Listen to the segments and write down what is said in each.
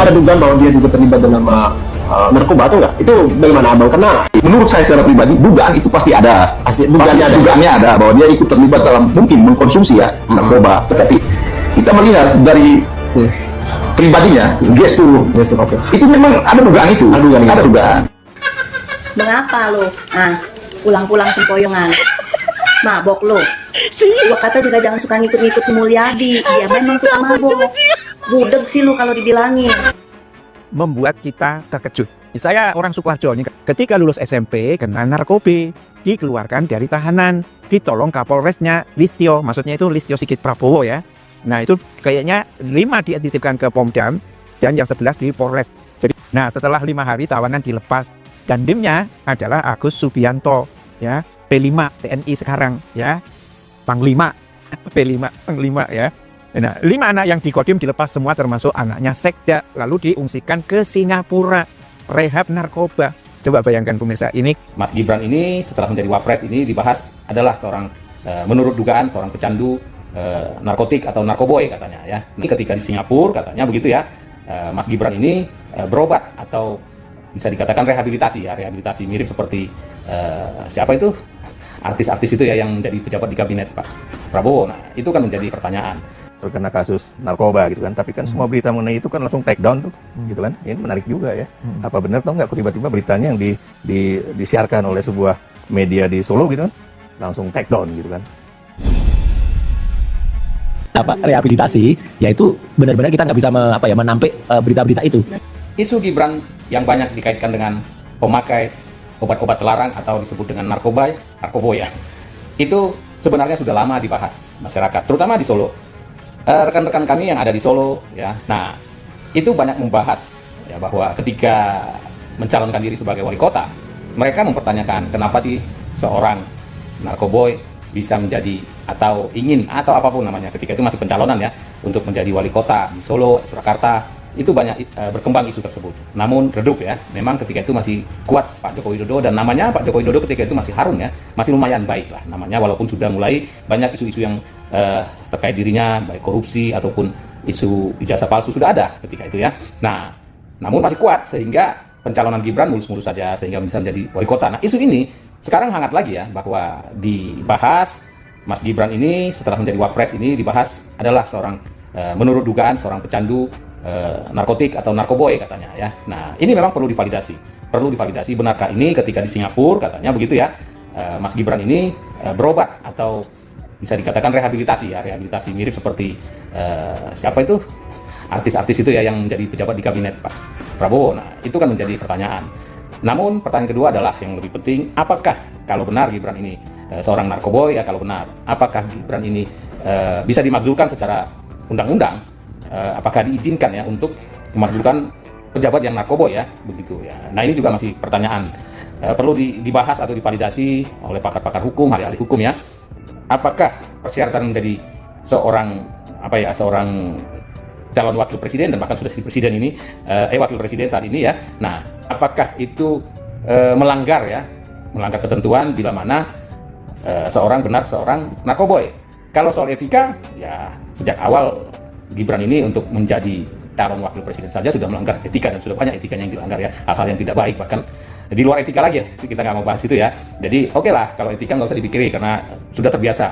ada dugaan bahwa dia juga terlibat dalam narkoba atau enggak? Itu bagaimana abang? Karena menurut saya secara pribadi dugaan itu pasti ada. pasti dugaannya Dugaannya ada bahwa dia ikut terlibat dalam mungkin mengkonsumsi ya narkoba. Tetapi kita melihat dari pribadinya, gestur, oke. itu memang ada dugaan itu. Ada dugaan. Mengapa lo? Pulang-pulang sempoyongan. Mabok lo. Gua kata juga jangan suka ngikut-ngikut si Mulyadi. Dia memang tukang mabok. Budeg sih lu kalau dibilangin. Membuat kita terkejut. Saya orang Sukoharjo nih, ketika lulus SMP kena narkoba, dikeluarkan dari tahanan, ditolong Kapolresnya Listio, maksudnya itu Listio Sigit Prabowo ya. Nah itu kayaknya 5 dititipkan ke Pomdam dan yang 11 di Polres. Jadi, nah setelah 5 hari tawanan dilepas, dandimnya adalah Agus Subianto ya, P5 TNI sekarang ya, Panglima P5 Panglima ya. Nah, 5 anak yang di Kodim dilepas semua termasuk anaknya Sekda, lalu diungsikan ke Singapura, rehab narkoba. Coba bayangkan pemirsa, ini Mas Gibran ini setelah menjadi Wapres ini dibahas adalah seorang menurut dugaan seorang pecandu narkotik atau narkoboy katanya ya. Ini ketika di Singapura katanya begitu ya, Mas Gibran ini berobat atau bisa dikatakan rehabilitasi ya, rehabilitasi mirip seperti siapa itu artis-artis itu ya yang menjadi pejabat di kabinet Pak Prabowo. Nah itu kan menjadi pertanyaan. Terkena kasus narkoba gitu kan, tapi kan semua berita mengenai itu kan langsung take down tuh, gitu kan. Ini menarik juga ya. Apa benar atau enggak tiba-tiba beritanya yang disiarkan oleh sebuah media di Solo gitu kan, langsung take down gitu kan. Rehabilitasi, yaitu benar-benar kita nggak bisa menampik berita-berita itu. Isu Gibran yang banyak dikaitkan dengan pemakai obat-obat terlarang atau disebut dengan narkoba ya, itu sebenarnya sudah lama dibahas masyarakat, terutama di Solo. Rekan-rekan kami yang ada di Solo ya, nah itu banyak membahas ya bahwa ketika mencalonkan diri sebagai wali kota, mereka mempertanyakan kenapa sih seorang narkoboy bisa menjadi atau ingin atau apapun namanya, ketika itu masih pencalonan ya untuk menjadi wali kota di Solo, Surakarta, itu banyak berkembang isu tersebut. Namun redup ya, memang ketika itu masih kuat Pak Joko Widodo dan namanya Pak Joko Widodo ketika itu masih harum ya, masih lumayan baik lah namanya, walaupun sudah mulai banyak isu-isu yang terkait dirinya baik korupsi ataupun isu ijazah palsu sudah ada ketika itu ya. Nah, namun masih kuat sehingga pencalonan Gibran mulus-mulus saja sehingga bisa menjadi wali kota. Nah, isu ini sekarang hangat lagi ya bahwa dibahas Mas Gibran ini setelah menjadi Wapres ini dibahas adalah seorang menurut dugaan seorang pecandu narkotik atau narkoboy katanya ya. Nah ini memang perlu divalidasi benarkah ini ketika di Singapura katanya begitu ya, Mas Gibran ini berobat atau bisa dikatakan rehabilitasi ya, rehabilitasi mirip seperti siapa itu artis-artis itu ya yang menjadi pejabat di kabinet Pak Prabowo. Nah itu kan menjadi pertanyaan. Namun pertanyaan kedua adalah yang lebih penting, apakah kalau benar Gibran ini seorang narkoboy ya, kalau benar apakah Gibran ini bisa dimakzulkan secara undang-undang, apakah diizinkan ya untuk memakzulkan pejabat yang narkoboy ya begitu ya. Nah ini juga masih pertanyaan, perlu dibahas atau divalidasi oleh pakar-pakar hukum, ahli-ahli hukum ya. Apakah persyaratan menjadi seorang seorang calon wakil presiden dan bahkan sudah jadi presiden ini wakil presiden saat ini ya. Nah apakah itu melanggar ketentuan bila mana seorang narkoboy. Kalau soal etika ya sejak awal Gibran ini untuk menjadi calon wakil presiden saja sudah melanggar etika dan sudah banyak etikanya yang dilanggar ya, hal-hal yang tidak baik bahkan di luar etika lagi ya, kita nggak mau bahas itu ya. Jadi oke lah kalau etika nggak usah dipikirin karena sudah terbiasa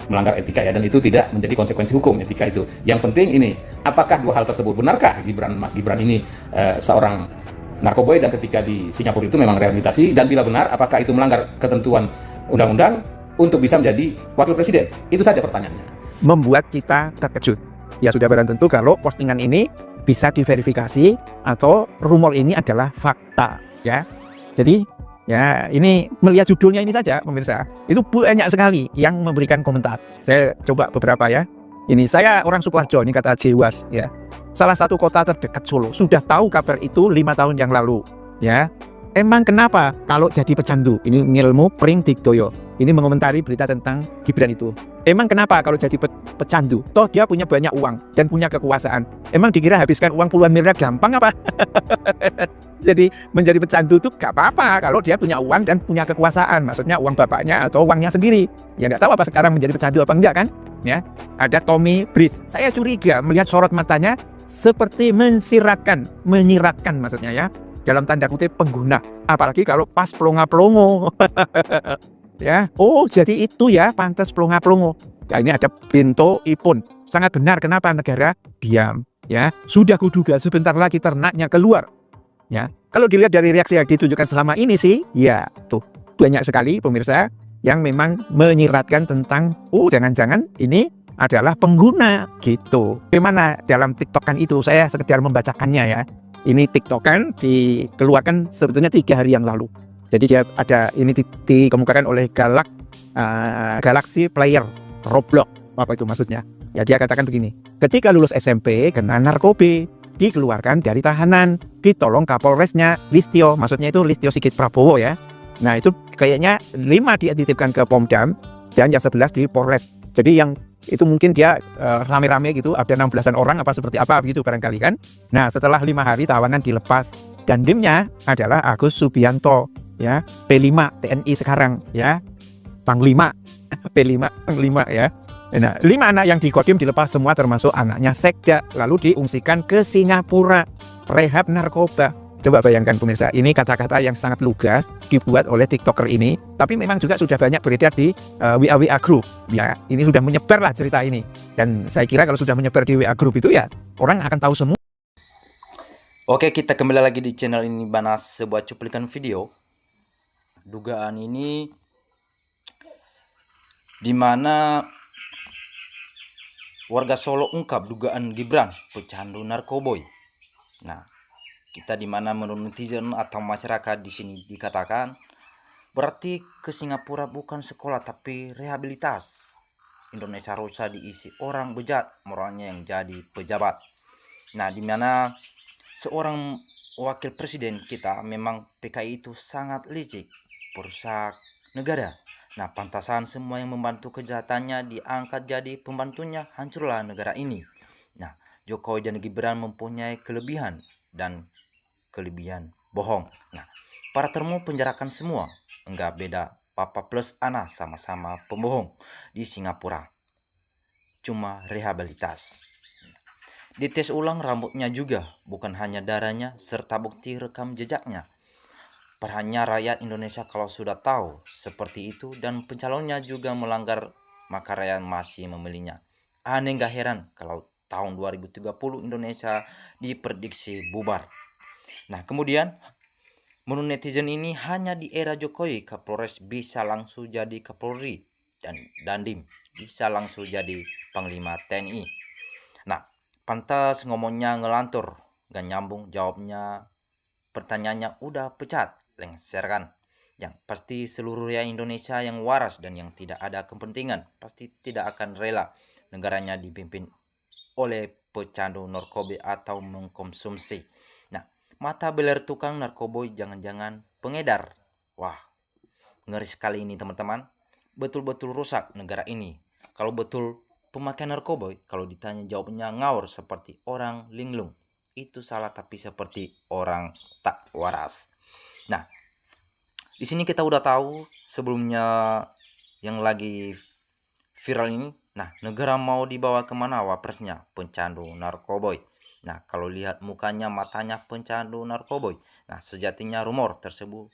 melanggar etika ya, dan itu tidak menjadi konsekuensi hukum etika itu. Yang penting ini, apakah dua hal tersebut benarkah Mas Gibran ini seorang narkoboy dan ketika di Singapura itu memang rehabilitasi, dan bila benar apakah itu melanggar ketentuan undang-undang untuk bisa menjadi wakil presiden? Itu saja pertanyaannya. membuat kita terkejut. Ya sudah barang tentu kalau postingan ini bisa diverifikasi atau rumor ini adalah fakta ya. Jadi ya ini melihat judulnya ini saja pemirsa, itu banyak sekali yang memberikan komentar. Saya coba beberapa ya. Ini saya orang Sukoharjo, ini kata Jewas ya. Salah satu kota terdekat Solo, sudah tahu kabar itu 5 tahun yang lalu ya. Emang kenapa kalau jadi pecandu? Ini Ngilmu Pring Digdoyo. Ini mengomentari berita tentang Gibran itu. Emang kenapa kalau jadi pecandu? Toh dia punya banyak uang dan punya kekuasaan. Emang dikira habiskan uang puluhan miliar gampang apa? Jadi menjadi pecandu itu gak apa-apa kalau dia punya uang dan punya kekuasaan. Maksudnya uang bapaknya atau uangnya sendiri. Ya nggak tahu apa sekarang menjadi pecandu apa enggak kan? Ya, ada Tommy Breeze. Saya curiga melihat sorot matanya seperti menyiratkan maksudnya ya, dalam tanda kutip pengguna. Apalagi kalau pas plonga-plongo. Ya, oh jadi itu ya pantas plonga-plongo. Ya ini ada Bento Ipun. Sangat benar, kenapa negara diam? Ya, sudah kuduga sebentar lagi ternaknya keluar. Ya, kalau dilihat dari reaksi yang ditunjukkan selama ini sih, ya tuh banyak sekali pemirsa yang memang menyiratkan tentang, oh jangan-jangan ini adalah pengguna gitu. Bagaimana dalam TikTokan itu? Saya sekedar membacakannya ya. Ini TikTokan dikeluarkan sebetulnya 3 hari yang lalu. Jadi dia ada ini dikemukakan oleh Galaxy Player Roblox, apa itu maksudnya? Ya dia katakan begini, ketika lulus SMP kena narkoba, dikeluarkan dari tahanan, ditolong Kapolresnya Listio, maksudnya itu Listio Sigit Prabowo ya. Nah itu kayaknya 5 dia dititipkan ke Pomdam dan yang 11 di Polres. Jadi yang itu mungkin dia rame-rame gitu, ada 16-an orang apa seperti apa gitu barangkali kan. Nah setelah 5 hari tawanan dilepas, dandimnya adalah Agus Subianto ya, P5 TNI sekarang ya, Panglima P5 Panglima ya. Nah 5 anak yang di Kodim dilepas semua termasuk anaknya Sekda, lalu diungsikan ke Singapura rehab narkoba. Coba bayangkan pemirsa, ini kata-kata yang sangat lugas dibuat oleh TikToker ini, tapi memang juga sudah banyak beredar di WA Group. Ya, ini sudah menyebar lah cerita ini. Dan saya kira kalau sudah menyebar di WA Group itu ya orang akan tahu semua. Oke, kita kembali lagi di channel ini Banas, sebuah cuplikan video. Dugaan ini di mana warga Solo ungkap dugaan Gibran pecandu narkoboy. Nah, kita di mana menurut netizen atau masyarakat di sini dikatakan berarti ke Singapura bukan sekolah tapi rehabilitas. Indonesia rusak diisi orang bejat, moralnya yang jadi pejabat. Nah, di mana seorang wakil presiden kita memang PKI itu sangat licik, perusak negara. Nah, pantasan semua yang membantu kejahatannya diangkat jadi pembantunya, hancurlah negara ini. Nah, Jokowi dan Gibran mempunyai kelebihan dan kelebihan bohong. Nah, para termo penjarakan semua, enggak beda papa plus Ana sama-sama pembohong di Singapura. Cuma rehabilitas. Dites ulang rambutnya juga, bukan hanya darahnya serta bukti rekam jejaknya. Perannya rakyat Indonesia kalau sudah tahu seperti itu dan pencalonnya juga melanggar, maka rakyat masih memilihnya. Aneh gak heran kalau tahun 2030 Indonesia diprediksi bubar. Nah, kemudian menurut netizen ini hanya di era Jokowi Kapolres bisa langsung jadi Kapolri dan Dandim bisa langsung jadi Panglima TNI. Nah, pantas ngomongnya ngelantur, gak nyambung jawabnya, pertanyaannya udah pecat, lengser kan. Yang pasti seluruh rakyat Indonesia yang waras dan yang tidak ada kepentingan pasti tidak akan rela negaranya dipimpin oleh pecandu narkoba atau mengkonsumsi. Nah, mata beler tukang narkoboy jangan-jangan pengedar. Wah, ngeri sekali ini teman-teman. Betul-betul rusak negara ini. Kalau betul pemakaian narkoboy, kalau ditanya jawabnya ngawur seperti orang linglung. Itu salah tapi seperti orang tak waras. Nah, di sini kita udah tahu sebelumnya yang lagi viral ini. Nah, negara mau dibawa kemana wapresnya? Pencandu narkoboy. Nah, kalau lihat mukanya, matanya pencandu narkoboy. Nah, sejatinya rumor tersebut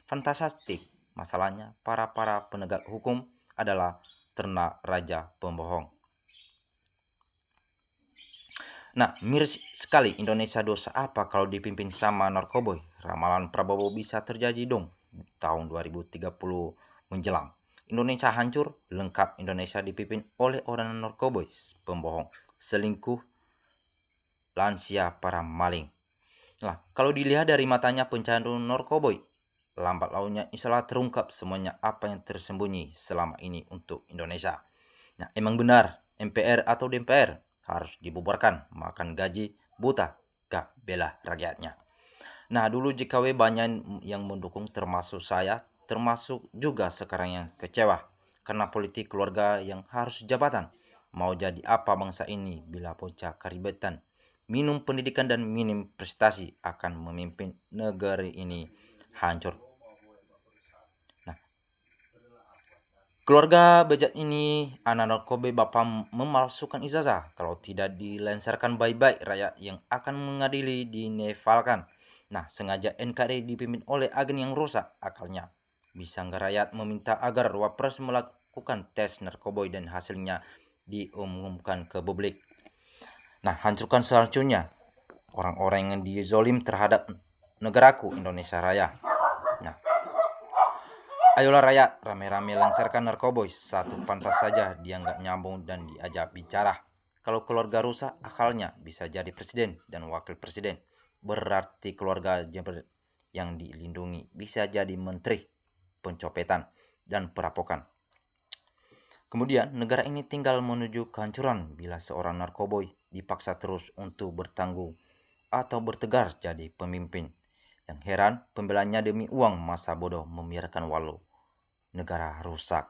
fantastik. Masalahnya, para penegak hukum adalah ternak raja pembohong. Nah, miris sekali Indonesia dosa apa kalau dipimpin sama narkoboy? Ramalan Prabowo bisa terjadi dong tahun 2030 menjelang. Indonesia hancur, lengkap Indonesia dipimpin oleh orang narkoboy, pembohong, selingkuh, lansia, para maling. Nah, kalau dilihat dari matanya pencandu narkoboy, lambat launnya insya terungkap semuanya apa yang tersembunyi selama ini untuk Indonesia. Nah, emang benar MPR atau DPR harus dibubarkan, makan gaji buta, gak bela rakyatnya. Nah, dulu JKW banyak yang mendukung termasuk saya, termasuk juga sekarang yang kecewa karena politik keluarga yang harus jabatan. Mau jadi apa bangsa ini bila bocah keribetan, minum pendidikan dan minim prestasi akan memimpin negara ini hancur. Nah, Keluarga bejat ini, anak narkoba bapak memalsukan ijazah kalau tidak dilancarkan baik-baik rakyat yang akan mengadili dinefalkan. Nah, sengaja NKRI dipimpin oleh agen yang rusak akalnya. Bisa nggak rakyat meminta agar Wapres melakukan tes narkoba dan hasilnya diumumkan ke publik. Nah, hancurkan sehancurnya orang-orang yang dizolim terhadap negaraku Indonesia Raya. Nah, ayolah rakyat, rame-rame langsarkan narkoboy. Satu pantas saja dia nggak nyambung dan diajak bicara. Kalau keluarga rusak, akalnya bisa jadi presiden dan wakil presiden. Berarti keluarga yang dilindungi bisa jadi menteri pencopetan dan perampokan. Kemudian, negara ini tinggal menuju kehancuran bila seorang narkoboy dipaksa terus untuk bertanggung atau bertegar jadi pemimpin. Yang heran, pembelanya demi uang masa bodoh membiarkan walau negara rusak.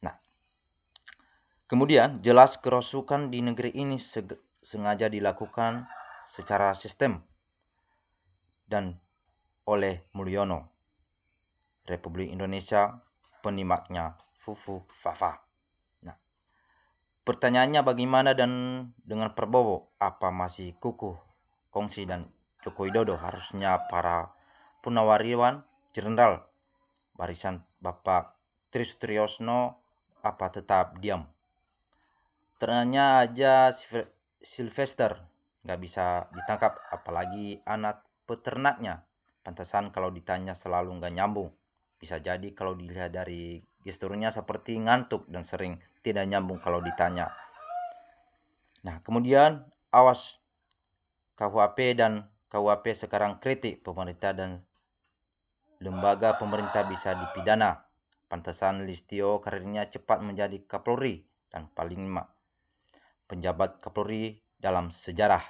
Nah, kemudian jelas kerusakan di negeri ini sengaja dilakukan secara sistem dan oleh Mulyono, Republik Indonesia, penyimaknya Fufu Fafa. Nah, pertanyaannya bagaimana dan dengan Prabowo, apa masih kukuh kongsi dan Joko Widodo? Harusnya para punawariwan jenderal barisan Bapak Trisutriyosno apa tetap diam? Ternyata aja Sylvester nggak bisa ditangkap, apalagi anak peternaknya. Pantasan kalau ditanya selalu nggak nyambung. Bisa jadi kalau dilihat dari gesturnya seperti ngantuk dan sering tidak nyambung kalau ditanya. Nah, kemudian awas KUHP dan KUHP sekarang kritik pemerintah dan lembaga pemerintah bisa dipidana. Pantesan Listio karirnya cepat menjadi Kapolri dan paling lima penjabat Kapolri dalam sejarah.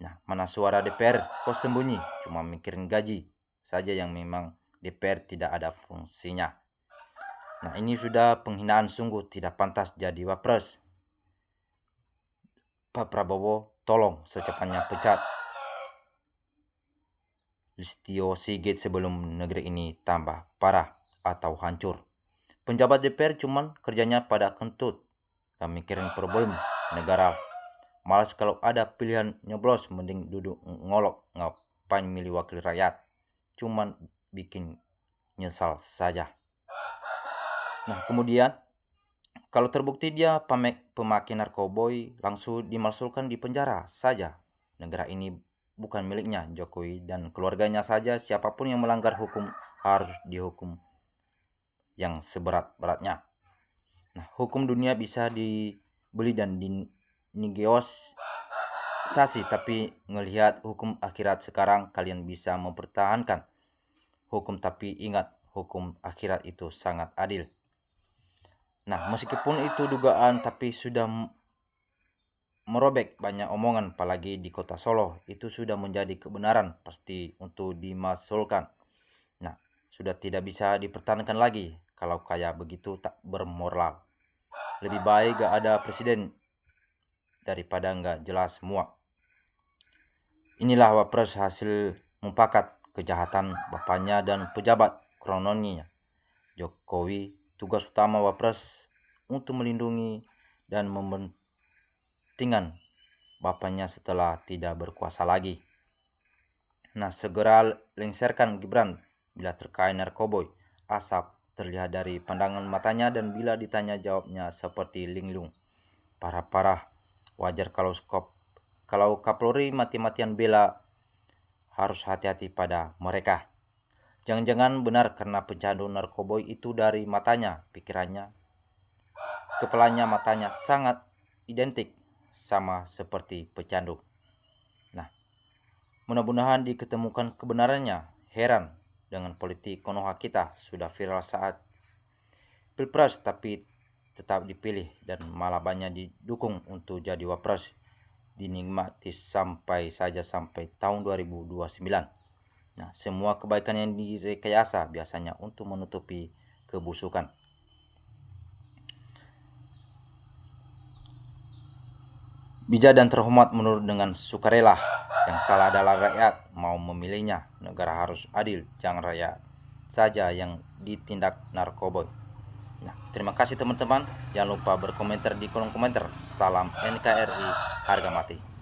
Nah, mana suara DPR kok sembunyi, cuma mikirin gaji saja yang memang DPR tidak ada fungsinya. Nah, ini sudah penghinaan, sungguh tidak pantas jadi Wapres. Pak Prabowo, tolong secepatnya pecat Listio Sigit sebelum negeri ini tambah parah atau hancur. Penjabat DPR cuman kerjanya pada kentut, gak mikirin problem negara. Malas kalau ada pilihan nyoblos, mending duduk ngolok, ngapain milih wakil rakyat. Cuman bikin nyesal saja. Nah, kemudian kalau terbukti dia pemakai narkoboy, langsung dimasukkan di penjara saja. Negara ini bukan miliknya Jokowi dan keluarganya saja. Siapapun yang melanggar hukum harus dihukum yang seberat-beratnya. Nah, hukum dunia bisa dibeli dan dinegosiasi, tapi ngelihat hukum akhirat sekarang, kalian bisa mempertahankan hukum, tapi ingat, hukum akhirat itu sangat adil. Nah, meskipun itu dugaan, tapi sudah merobek banyak omongan, apalagi di kota Solo. Itu sudah menjadi kebenaran pasti untuk dimasulkan. Nah, sudah tidak bisa dipertahankan lagi. Kalau kayak begitu tak bermoral. Lebih baik gak ada presiden daripada gak jelas semua. Inilah Wapres hasil mumpakat kejahatan bapaknya dan pejabat kroninya. Jokowi, tugas utama Wapres untuk melindungi dan kepentingan bapaknya setelah tidak berkuasa lagi. Nah, segera lengserkan Gibran bila terkait narkoboy. Asap terlihat dari pandangan matanya dan bila ditanya jawabnya seperti linglung. Parah-parah. Wajar kalau Kapolri mati-matian bela, harus hati-hati pada mereka. Jangan-jangan benar karena pecandu narkoboy itu dari matanya, pikirannya, kepalanya, matanya sangat identik sama seperti pecandu. Nah, mudah-mudahan diketemukan kebenarannya. Heran dengan politik Konoha kita, sudah viral saat Pilpres tapi tetap dipilih dan malah banyak didukung untuk jadi Wapres. Dinikmati sampai tahun 2029. Nah, semua kebaikan yang direkayasa biasanya untuk menutupi kebusukan. Bijak dan terhormat menurut dengan sukarela. Yang salah adalah rakyat mau memilihnya. Negara harus adil, jangan rakyat saja yang ditindak narkoboy. Terima kasih teman-teman. Jangan lupa berkomentar di kolom komentar. Salam NKRI, harga mati.